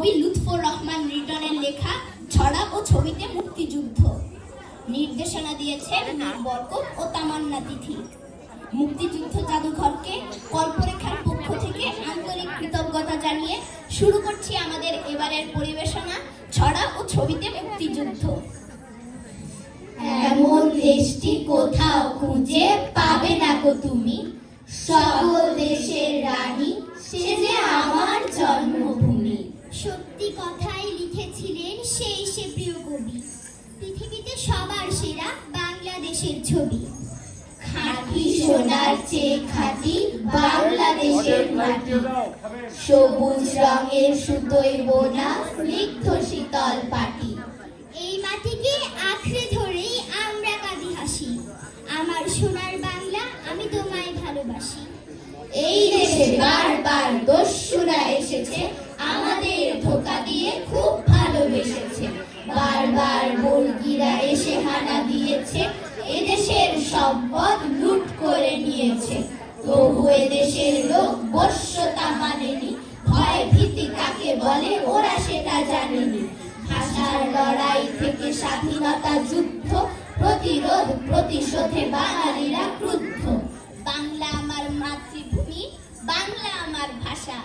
কবি লুৎফর রহমান রিটনের লেখা ছড়া ও ছবিতে মুক্তিযুদ্ধ। নির্দেশনা দিয়েছেন মীর বরকত ও তামান্না তিথি। মুক্তিযুদ্ধ জাদুঘরকে কল্পরেখার পক্ষ থেকে আন্তরিক কৃতজ্ঞতা জানিয়ে শুরু করছি আমাদের এবারের পরিবেশনা ছড়া ও ছবিতে মুক্তিযুদ্ধ। এমন দেশটি কোথাও খুঁজে পাবে না গো তুমি, সকল দেশের রানী সে যে আমার জন্মভূমি। সত্যি কথাই লিখেছিলেন সেই সে প্রিয় কবি, পৃথিবীতে সবার সেরা বাংলাদেশের ছবি। খাঁটি সোনার চেয়ে খাঁটি বাংলাদেশের মাটি, সবুজ রঙের সুতোয় বোনা স্নিগ্ধ শীতল পাটি। এই মাটিকে আঁকড়ে ধরেই আমরা কাঁদি হাসি, আমার সোনার বাংলা আমি তোমায় ভালোবাসি। এই দেশে বারবার দস্যুরা এসেছে, আমাদের ধোঁকা দিয়ে খুব ভালোবেসেছে। বারবার বর্গীরা এসে হানা দিয়েছে, এদেশের সম্পদ লুট করে নিয়েছে। তবু এদেশের লোক বশ্যতা মানেনি, ভয় ভীতি কাকে বলে ওরা সেটা জানেনি। ভাষার লড়াই থেকে স্বাধীনতা যুদ্ধ, প্রতিরোধ প্রতিশোধে বাঙালিরা ক্রুদ্ধ। বাংলা আমার মাতৃভূমি, বাংলা আমার ভাষা,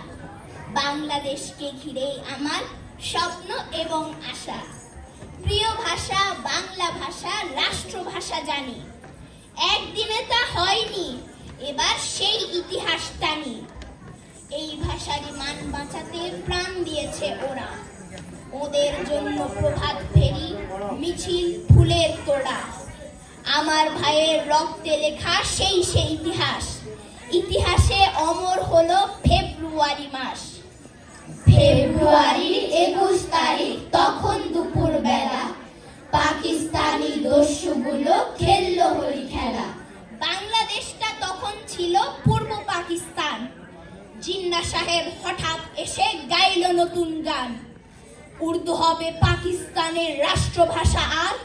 বাংলাদেশকে ঘিরেই আমার স্বপ্ন এবং আশা। প্রিয় ভাষা বাংলা ভাষা, রাষ্ট্রভাষা জানি, একদিনে তা হয়নি, এবার সেই ইতিহাস টানি। এই ভাষারই মান বাঁচাতে প্রাণ দিয়েছে ওরা, ওদের জন্য প্রভাত ফেরি মিছিল ফুলের তোড়া। আমার ভাইয়ের রক্তে লেখা সেই ইতিহাস, ইতিহাসে অমর হলো ফেব্রুয়ারি মাস। ফেব্রুয়ারির 21 তারিখ তখন দুপুর বেলা, পাকিস্তানি দস্যুগুলো খেললো হোলি খেলা। বাংলাদেশটা তখন ছিল পূর্ব পাকিস্তান। জিন্না সাহেব হঠাৎ এসে গাইল নতুন গান, উর্দু হবে পাকিস্তানের রাষ্ট্রভাষা, আর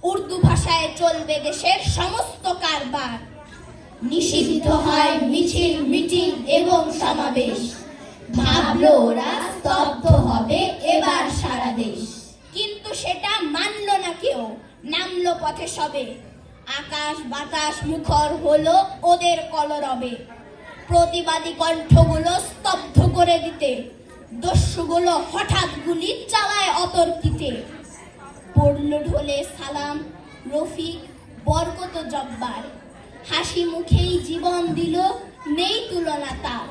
উর্দু ভাষায় চলবে দেশের সমস্ত কারবার। নিষিদ্ধ হয় মিছিল মিটিং এবং সমাবেশ, ভাবলো ওরা স্তব্ধ হবে এবার সারা দেশ। কিন্তু সেটা মানল না কেউ, নামলো পথে সবে। আকাশ বাতাস মুখর হলো ওদের কলরবে, প্রতিবাদী কণ্ঠগুলো স্তব্ধ করে দিতে। দস্যুগুলো হঠাৎ গুলি চালায় অতর্কিতে। পড়ল ঢোলে সালাম, রফিক, বরকত, জব্বার, হাসি মুখেই জীবন দিল, নেই তুলনা তার।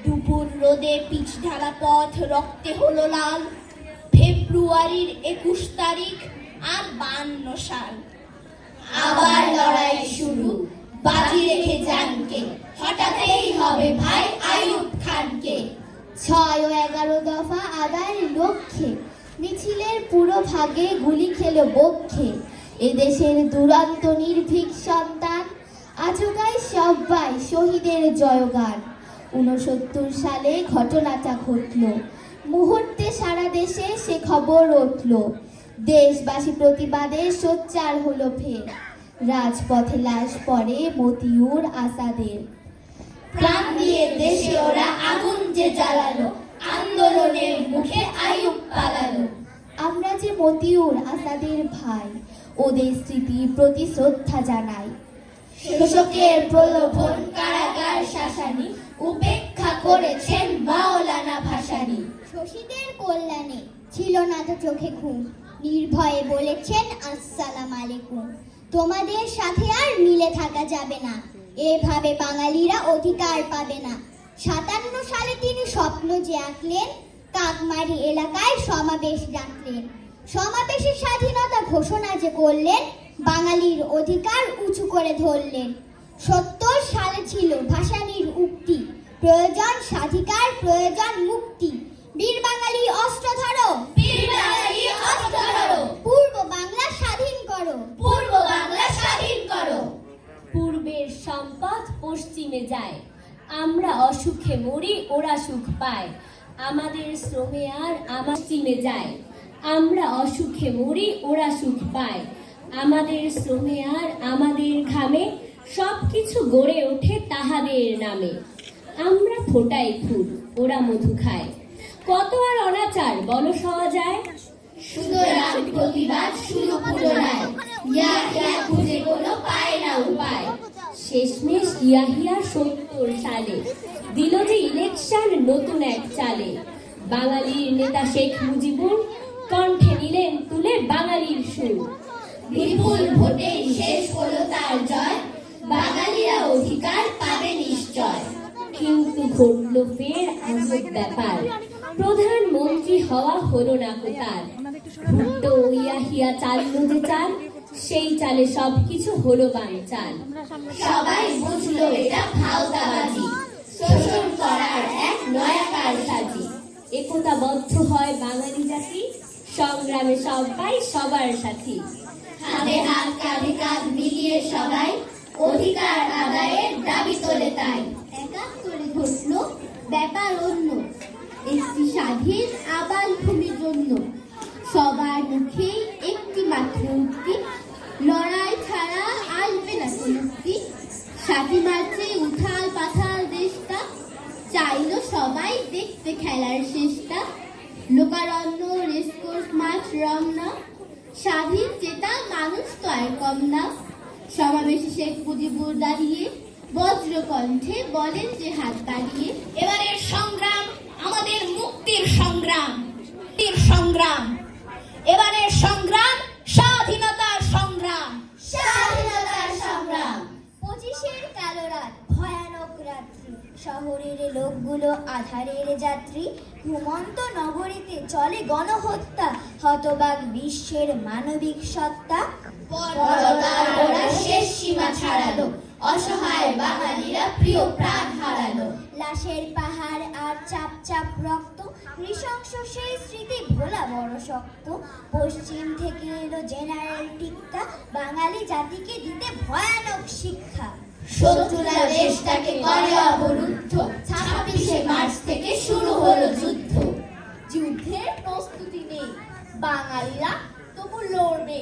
দুপুর রোদে পিচ ঢালা পথ রক্তে হলো লাল, ফেব্রুয়ারির 21 তারিখ আর 52 সাল। আবার লড়াই শুরু, বাজি রেখে জানকে, হঠাৎই হবে ভাই আইয়ুব খানকে। 6 ও 11 দফা আদায়ের লক্ষ্যে মিছিলের পুরো ভাগে গুলি খেলো বক্ষে। এদেশের দুরন্ত নির্ভীক সন্তান, আচুকায় সবাই শহীদের জয়গান। 69 সালে ঘটনাটা ঘটল, মুহূর্তে সারা দেশে সে খবর উঠল। দেশবাসী প্রতিবাদে সোচ্চার হলো ফের, রাজপথে লাশ পড়ে মতিউর আসাদের। প্রাণ দিয়ে দেশে ওরা আগুন যে জ্বালালো, আন্দোলনের মুখে আইয়ুব পালালো। আমরা যে মতিউর আসাদের ভাই, ওদের স্মৃতির প্রতি শ্রদ্ধা জানাই। শোষকের প্রলোভন কারাগার শাসানি, উপেক্ষা করেছেন মাওলানা ভাসানী। শহীদের কল্যাণে ছিল না তো চোখে ঘুম, নির্ভয়ে বলেছেন আসসালাম আলাইকুম। তোমাদের সাথে আর মিলে থাকা যাবে না, এভাবে বাঙালিরা অধিকার পাবে না। 57 সালে তিনি স্বপ্ন যে আঁকলেন, কাকমারি এলাকায় সমাবেশ ডাকলেন। সমাবেশে স্বাধীনতা ঘোষণা যে করলেন, বাঙালির অধিকার উঁচু করে ধরলেন। 70 সালে ছিল ভাসানীর উক্তি, প্রয়োজন স্বাধিকার প্রয়োজন মুক্তি। বীর বাঙালি অস্ত্র ধরো, বীর বাঙালি অস্ত্র ধরো, পূর্ব বাংলা স্বাধীন করো, পূর্ব বাংলা স্বাধীন করো। পূর্বের সম্পদ পশ্চিমে যায়, আমরা অসুখে মরি ওরা সুখ পায়। আমাদের শ্রমে আর আমার পশ্চিমে যায়, আমরা অসুখে মরি ওরা সুখ পায়। আমাদের শ্রমে আর আমাদের ঘামে সবকিছু গড়ে ওঠে তাহাদের নামে। আমরা ফোটাই ফুল, ওরা মধু খায়। কত আর অনাচার বলো সওয়া যায়। সুতরাং প্রতিবাদ শুরু পুনরায়, ইয়াহিয়া খুঁজে কোনো পায় না উপায়। শেষমেশ ইয়াহিয়া 70 সালে দিল যে ইলেকশন নতুন এক চালে। বাঙালির নেতা শেখ মুজিবুর কণ্ঠে নিলেন তুলে বাঙালির সুর। বিপুল ভোটে শেষ হলো তার জয়, বাঙালিরা অধিকার পাবে নিশ্চয়। কিন্তু ঘটল ফের আজব ব্যাপার, প্রধানমন্ত্রী হওয়া হলো না কোতার। ভুট্টো ইয়াহিয়া চাললো যে চাল, সেই চালে সবকিছু হলো বানচাল। সবাই বুঝলো এটা ভাওতাবাজি, শোষণ করার এক নয়া কারসাজি। একতাবদ্ধ হয় বাঙালি জাতি, সংগ্রামে সবাই সবার সাথী। হাতে হাত কাঁধে কাঁধ মিলিয়ে সবাই অধিকার আদায়ের দাবি তোলে তাই। 71 ঘটলো ব্যাপার অন্য, একটি স্বাধীন আবাল ভূমির জন্য। সবার মুখেই একটি মাত্র উক্তি, লড়াই ছাড়া আসবে না মুক্তি। 7 মার্চে উথাল পাথাল দেশটা, চাইলো সবাই দেখতে খেলার শেষটা। লোকারণ্য রেসকোর্স মাঠ রমনা, স্বাধীন চেতা মানুষ তো আর কম না। সমাবেশে শেখ মুজিবুর দাঁড়িয়ে বজ্র কণ্ঠে বলেন যে হাত বাড়িয়ে, এবারের সংগ্রাম আমাদের মুক্তির সংগ্রাম, মুক্তির সংগ্রাম। এবারের সংগ্রাম স্বাধীনতার সংগ্রাম, স্বাধীনতার সংগ্রাম। 25-এর কালো রাত, ভয়ানক রাত্রি, শহরের লোকগুলো আধারের যাত্রী। ঘুমন্ত নগরীতে চলে গণহত্যা, হতবাক বিশ্বের মানবিক সত্তা। বর্বরতার ওরা শেষ সীমা ছাড়ালো, অসহায় বাঙালিরা প্রিয় প্রাণ হারালো। লাশের পাহাড় আর চাপ চাপ রক্ত, নৃশংস সেই স্মৃতি ভোলা বড় শক্ত। পশ্চিম থেকে এলো জেনারেল টিক্কা, বাঙালি জাতিকে দিতে ভয়ানক শিক্ষা। শত্রুরা দেশটাকে করে অবরুদ্ধ, 26শে মার্চ থেকে শুরু হলো যুদ্ধ। যুদ্ধের প্রস্তুতি নেই, বাঙালিরা তবু লড়বে।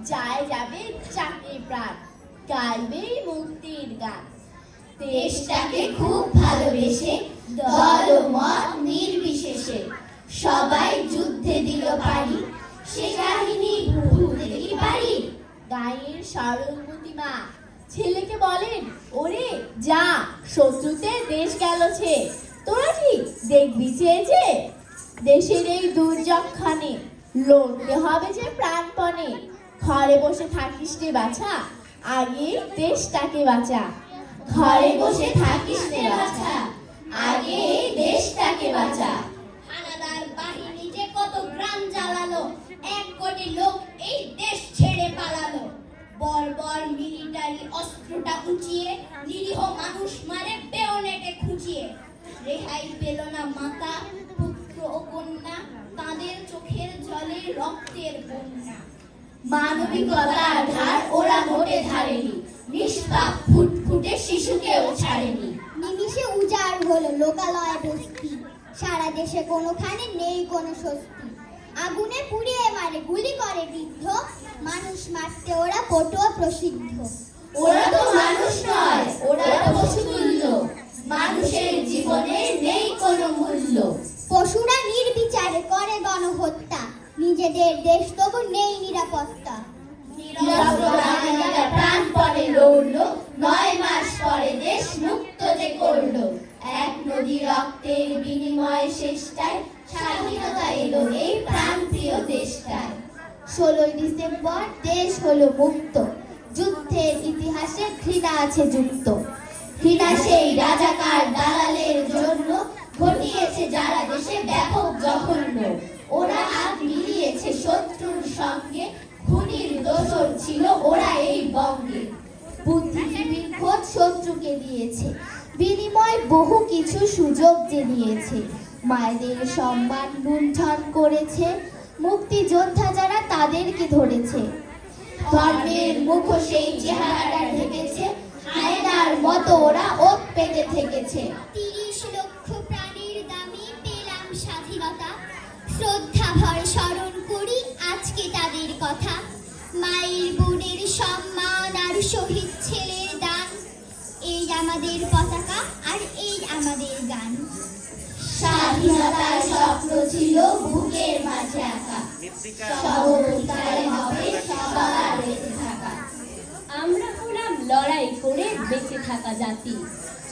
যায় যাবে চাকরি প্রাণ, গাইবে মুক্তির গান। দেশটাকে খুব ভালোবেসে দল ও মত নির্বিশেষে সবাই যুদ্ধে দিল পারি, সে কাহিনী ভুলতে কি পারি। গায়ের সরলমতি মা ছেলেকে বলেন, ওরে যা, শত্রুতে দেশ গেলছে, তোরা কি দেখবি চেয়েছে। দেশের এই দুর্যক্ষণে লড়তে হবে যে প্রাণপণে। ঘরে বসে থাকিস রে বাছা, আগে দেশটাকে বাঁচা। ঘরে বসে থাকিস রে বাছা, আগে এই দেশটাকে বাঁচা। হানাদার বাহিনী যে কত গ্রাম জ্বালালো, 1 কোটি লোক এই দেশ ছেড়ে পালালো। বর্বর মিলিটারি অস্ত্রটা উঁচিয়ে নিরীহ মানুষ মারে বেয়নেটে খুঁচিয়ে। রেহাই পেল না মাতা, পুত্র ও কন্যা, তাদের চোখের জলে রক্তের বন্যা। মানবিকতার ধার ওরা মোটে ধারেনি, নিষ্পাপ ফুটফুটে শিশুকেও ছাড়েনি। নিমিষে উজাড় হলো লোকালয় বস্তি, সারা দেশে কোনোখানে নেই কোনো স্বস্তি। আগুনে পুড়িয়ে মারে, গুলি করে বৃদ্ধ, মানুষ মারতে ওরা পটুয়া প্রসিদ্ধ। ওরা তো মানুষ নয়, ওরা তো পশুতুল্য, মানুষের জীবনে নেই কোনো মূল্য। পশুরা নির্বিচারে করে গণহত্যা, নিজেদের দেশ তবু নেই নিরাপত্তা। নিরস্ত্র বাঙালিরা প্রাণপণে লড়লো, 9 মাস পরে দেশ মুক্ত যে করলো। এক নদী রক্তের বিনিময়ে শেষটায় স্বাধীনতা এলো এই প্রাণপ্রিয় দেশটায়। 16 ডিসেম্বর দেশ হলো মুক্ত, যুদ্ধের ইতিহাসে ঘৃণা আছে যুক্ত। ঘৃণা সেই রাজাকার দালালের জন্য ঘটিয়েছে যারা দেশে ব্যাপক জঘন্য। ওরা হাত মিলিয়েছে শত্রুর সঙ্গে, খুনির দোসর ছিল ওরা এই বঙ্গে। বুদ্ধিজীবীর খোঁজ শত্রুকে দিয়েছে, বিনিময় বহু কিছু সুযোগ যে দিয়েছে। মায়েদের সম্মান লুণ্ঠন করেছে, মুক্তিযোদ্ধা যারা তাদেরকে ধরেছে। ধর্মের মুখোশেই চেহারাটা ঢেকেছে, হায়নার মতো ওরা ওত পেতে থেকেছে। 30 লক্ষ প্রাণীর দামে পেলাম স্বাধীনতা, শ্রদ্ধা ভরে স্মরণ করি আজকে তাদের কথা। মায়ের বোনের সম্মান আর শহীদ ছেলের দান, এই আমাদের পতাকা আর এই আমাদের গান। স্বাধীনতার স্বপ্ন ছিল বুকের মাঝে আঁকা, সহযোগিতায় হবে সবার বেঁচে থাকা। আমরা হলাম লড়াই করে বেঁচে থাকা জাতি,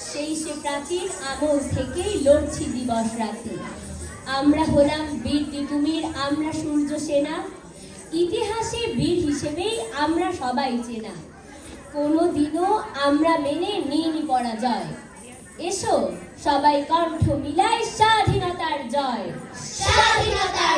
সেই সে প্রাচীন আমল থেকেই লড়ছি দিবস রাতে। আমরা হলাম বীর তিতুমির, আমরা সূর্য সেনা, ইতিহাসে বীর হিসেবেই আমরা সবাই চেনা। কোনোদিনও আমরা মেনে নিইনি পরাজয়, এসো সবাই কণ্ঠ মিলাই স্বাধীনতার জয়। স্বাধীনতার